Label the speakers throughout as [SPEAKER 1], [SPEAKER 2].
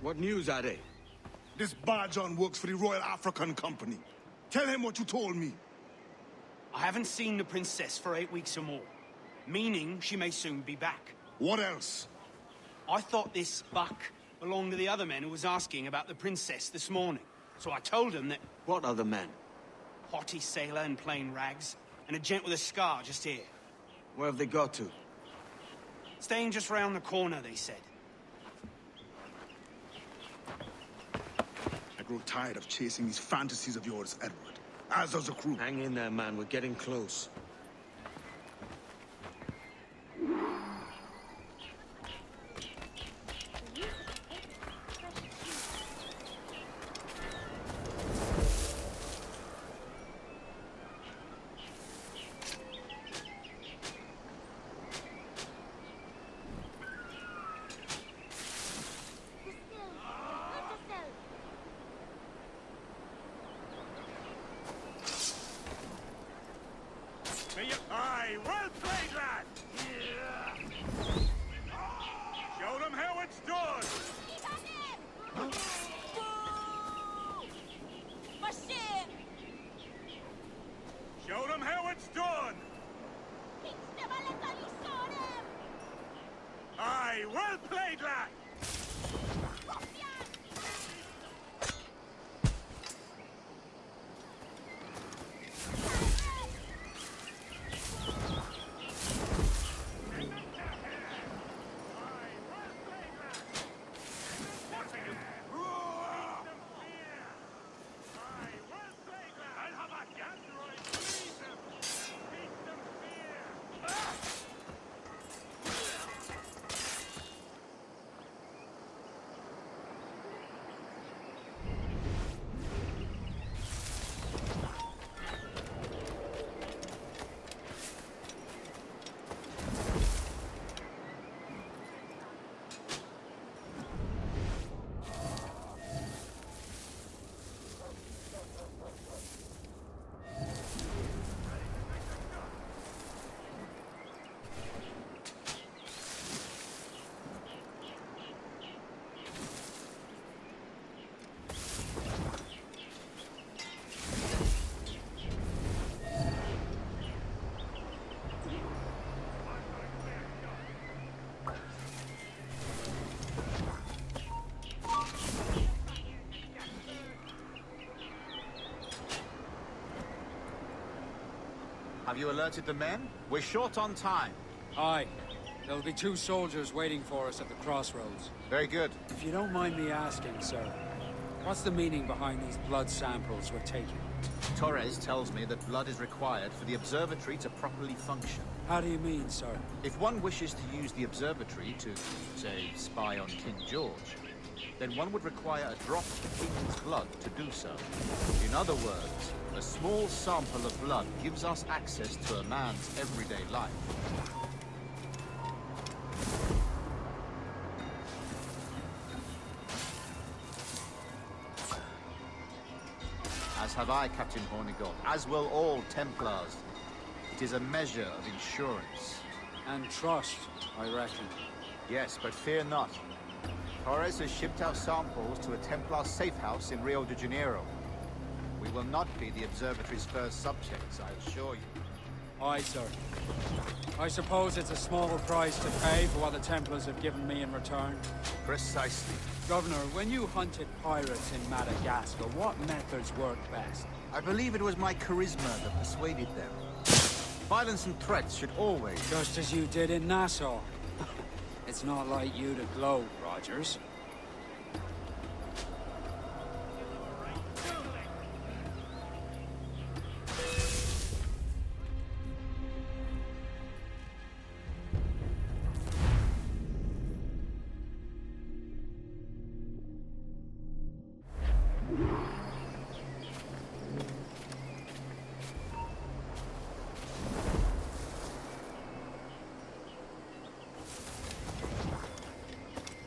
[SPEAKER 1] What news are they?
[SPEAKER 2] This Barjon works for the Royal African Company. Tell him what you told me.
[SPEAKER 3] I haven't seen the princess for 8 weeks or more, meaning she may soon be back.
[SPEAKER 2] What else?
[SPEAKER 3] I thought this buck belonged to the other men who was asking about the princess this morning. So I told him that
[SPEAKER 1] What other men?
[SPEAKER 3] haughty sailor in plain rags, and a gent with a scar just here.
[SPEAKER 1] Where have they got to?
[SPEAKER 3] Staying just round the corner, they said.
[SPEAKER 2] I grow tired of chasing these fantasies of yours, Edward. As does the crew.
[SPEAKER 1] Hang in there, man. We're getting close.
[SPEAKER 4] Aye, well played, lad! Show them how it's done! Show them how it's done! Aye, well played, lad!
[SPEAKER 5] Have you alerted the men? We're short on time.
[SPEAKER 6] Aye. There'll be 2 soldiers waiting for us at the crossroads.
[SPEAKER 5] Very good.
[SPEAKER 6] If you don't mind me asking, sir, what's the meaning behind these blood samples we're taking?
[SPEAKER 5] Torres tells me that blood is required for the observatory to properly function.
[SPEAKER 6] How do you mean, sir?
[SPEAKER 5] If one wishes to use the observatory to, say, spy on King George, then one would require a drop of the king's blood to do so. In other words, a small sample of blood gives us access to a man's everyday life. As have I, Captain Hornigold, as will all Templars. It is a measure of insurance.
[SPEAKER 6] And trust, I reckon.
[SPEAKER 5] Yes, but fear not. Torres has shipped our samples to a Templar safe house in Rio de Janeiro. We will not be the observatory's first subjects, I assure you.
[SPEAKER 6] Aye, sir. I suppose it's a small price to pay for what the Templars have given me in return.
[SPEAKER 5] Precisely.
[SPEAKER 6] Governor, when you hunted pirates in Madagascar, what methods worked best?
[SPEAKER 5] I believe it was my charisma that persuaded them. Violence and threats should always...
[SPEAKER 6] Just as you did in Nassau. It's not like you to gloat, Rogers.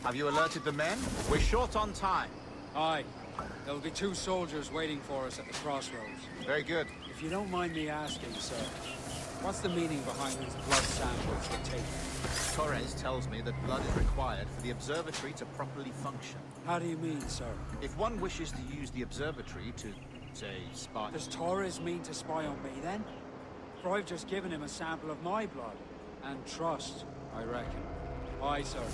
[SPEAKER 5] Have you alerted the men? We're short on time.
[SPEAKER 6] Aye. There'll be 2 soldiers waiting for us at the crossroads.
[SPEAKER 5] Very good.
[SPEAKER 6] If you don't mind me asking, sir, What's the meaning behind these blood samples we're taking?
[SPEAKER 5] Torres tells me that blood is required for the observatory to properly function.
[SPEAKER 6] How do you mean, sir?
[SPEAKER 5] If one wishes to use the observatory to, say, spy...
[SPEAKER 6] Does Torres mean to spy on me, then? For I've just given him a sample of my blood. And trust, I reckon. Aye, sir.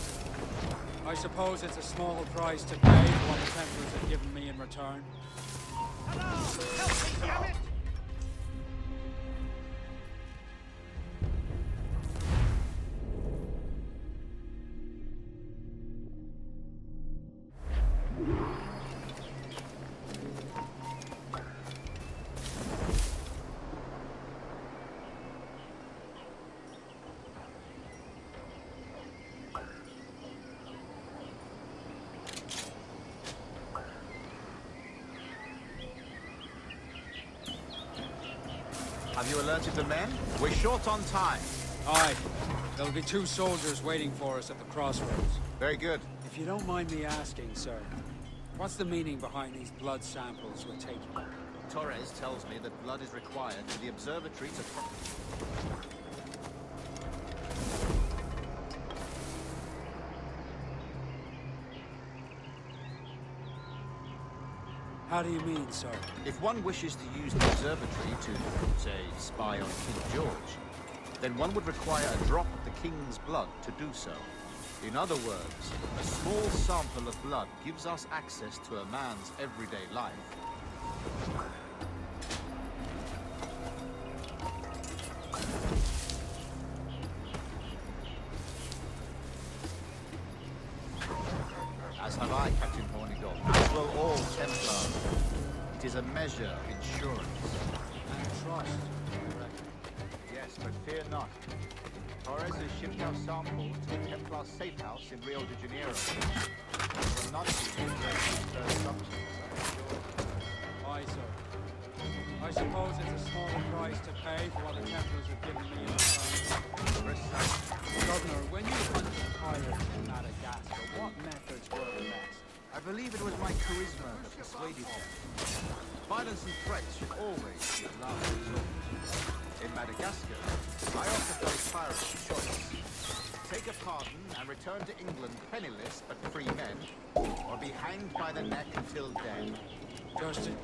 [SPEAKER 6] I suppose it's a small price to pay for what the Templars have given me in return.
[SPEAKER 4] Hello! Help me, damn it!
[SPEAKER 5] Have you alerted the men? We're short on time.
[SPEAKER 6] Aye. There'll be 2 soldiers waiting for us at the crossroads.
[SPEAKER 5] Very good.
[SPEAKER 6] If you don't mind me asking, sir, what's the meaning behind these blood samples we're taking?
[SPEAKER 5] Torres tells me that blood is required for the observatory to...
[SPEAKER 6] How do you mean, sir?
[SPEAKER 5] If one wishes to use the observatory to, say, spy on King George, then one would require a drop of the King's blood to do so. In other words, a small sample of blood gives us access to a man's everyday life. As have I, Captain Hornigold, as will all Templars. It is a measure of insurance.
[SPEAKER 6] And trust, I reckon.
[SPEAKER 5] Yes, but fear not. Torres has shipped our samples to the Templar safe house in Rio de Janeiro. It will not be interesting to subjects.
[SPEAKER 6] Aye, sir. I suppose it's a small price to pay for what the Templars have given me in return. Governor, when you hunted pirates in Madagascar, what methods were the best?
[SPEAKER 5] I believe it was my charisma that persuaded them. Violence and threats should always be a last resort. In Madagascar, I offered those pirates a choice. Take a pardon and return to England penniless but free men, or be hanged by the neck until dead.
[SPEAKER 6] Justin.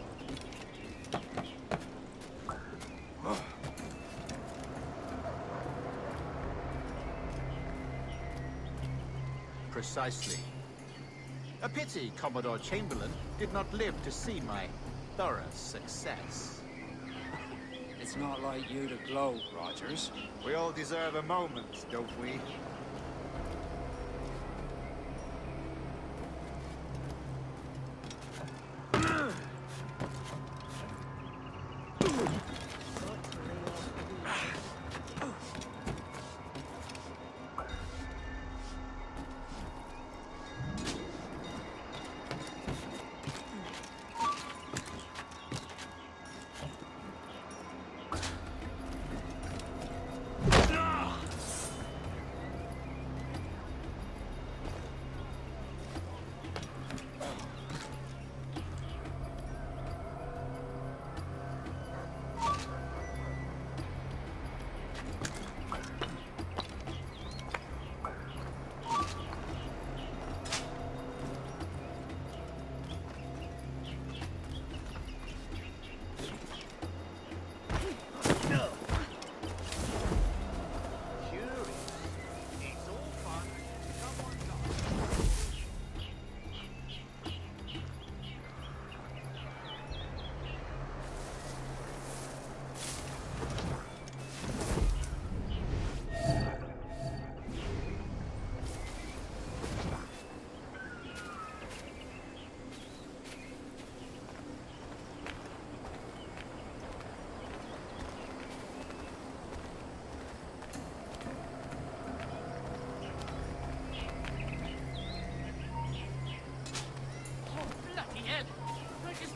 [SPEAKER 5] Precisely. A pity Commodore Chamberlain did not live to see my thorough success.
[SPEAKER 6] It's not like you to gloat, Rogers.
[SPEAKER 5] We all deserve a moment, don't we?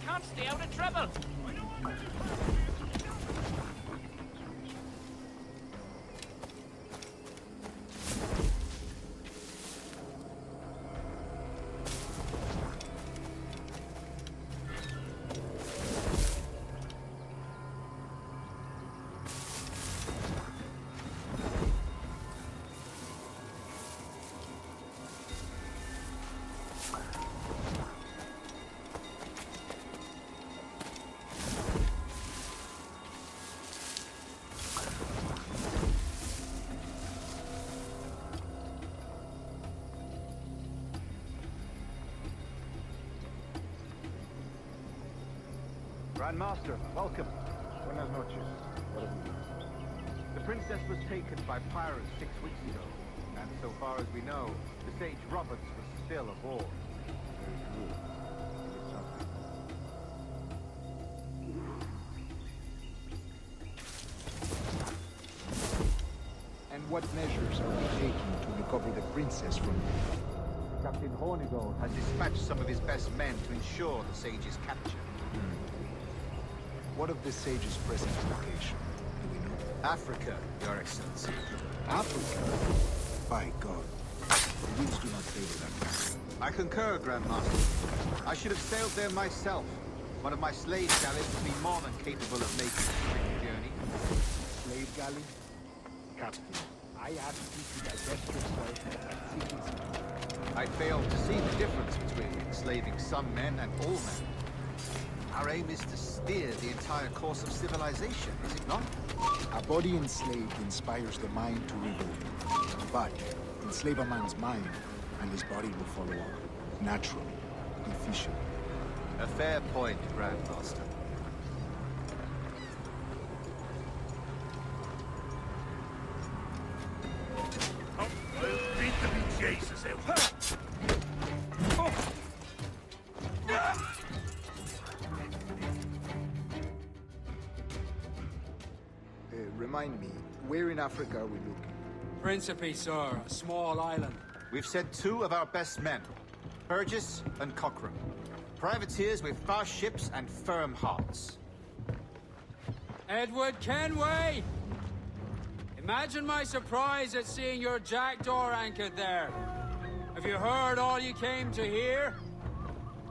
[SPEAKER 7] Can't stay out of trouble.
[SPEAKER 8] Grandmaster, welcome. Buenas noches. What have you? The princess was taken by pirates 6 weeks ago, and so far as we know, the sage Roberts was still aboard. Very good. It's something.
[SPEAKER 9] And what measures are we taking to recover the princess from you?
[SPEAKER 8] Captain Hornigold
[SPEAKER 5] Has dispatched some of his best men to ensure the sage's capture.
[SPEAKER 9] What of the sage's present location? Do we know?
[SPEAKER 5] Africa, Your Excellency.
[SPEAKER 9] Africa? By God. The winds do not favor that country.
[SPEAKER 5] I concur, Grandmaster. I should have sailed there myself. One of my slave galleys would be more than capable of making the tricky journey.
[SPEAKER 9] Slave galley? Captain, I asked you to divest yourself and seek his help.
[SPEAKER 5] I failed to see the difference between enslaving some men and all men. Our aim is to steer the entire course of civilization, is it not?
[SPEAKER 9] A body enslaved inspires the mind to revolt. But enslave a man's mind, and his body will follow up. Naturally. Efficient.
[SPEAKER 5] A fair point, Grandmaster.
[SPEAKER 4] Beat the Jesus out.
[SPEAKER 9] Remind me, where in Africa are we looking?
[SPEAKER 6] Principe, sir, a small island.
[SPEAKER 5] We've sent 2 of our best men, Burgess and Cochrane. Privateers with fast ships and firm hearts.
[SPEAKER 6] Edward Kenway! Imagine my surprise at seeing your jackdaw anchored there. Have you heard all you came to hear?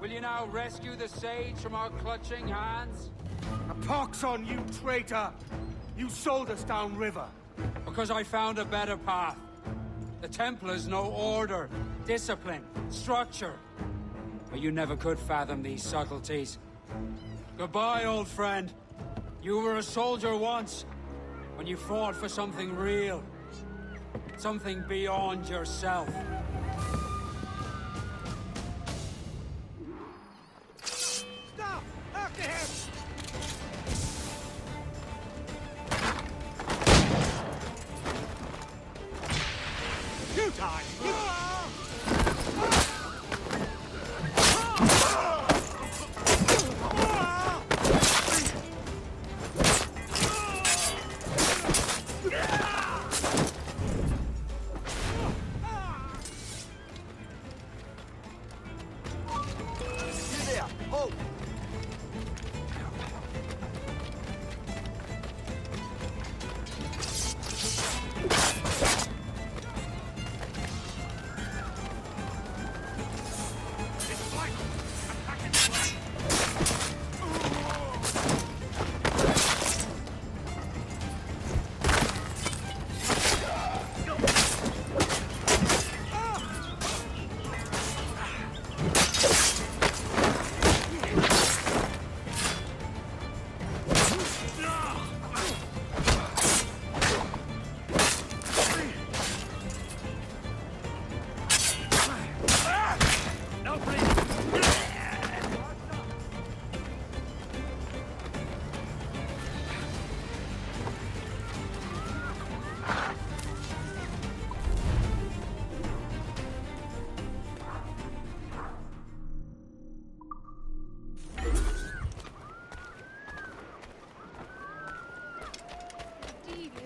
[SPEAKER 6] Will you now rescue the sage from our clutching hands?
[SPEAKER 3] A pox on you, traitor! You sold us downriver.
[SPEAKER 6] Because I found a better path. The Templars know order, discipline, structure. But you never could fathom these subtleties. Goodbye, old friend. You were a soldier once, when you fought for something real. Something beyond yourself.
[SPEAKER 3] Stop! After him! You die!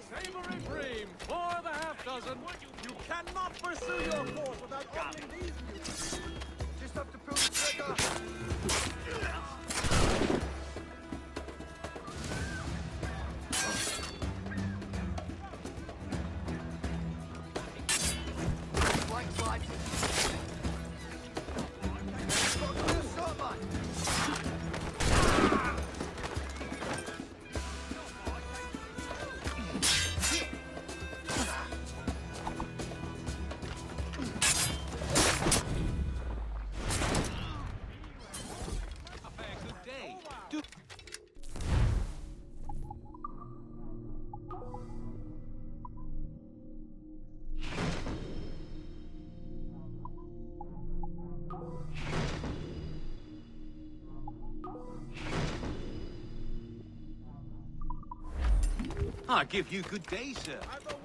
[SPEAKER 4] Savory Bream, for the half-dozen. You cannot pursue your course without opening these mutants. Just have to pull the trigger. Like light.
[SPEAKER 5] I give you good day, sir.
[SPEAKER 4] I don't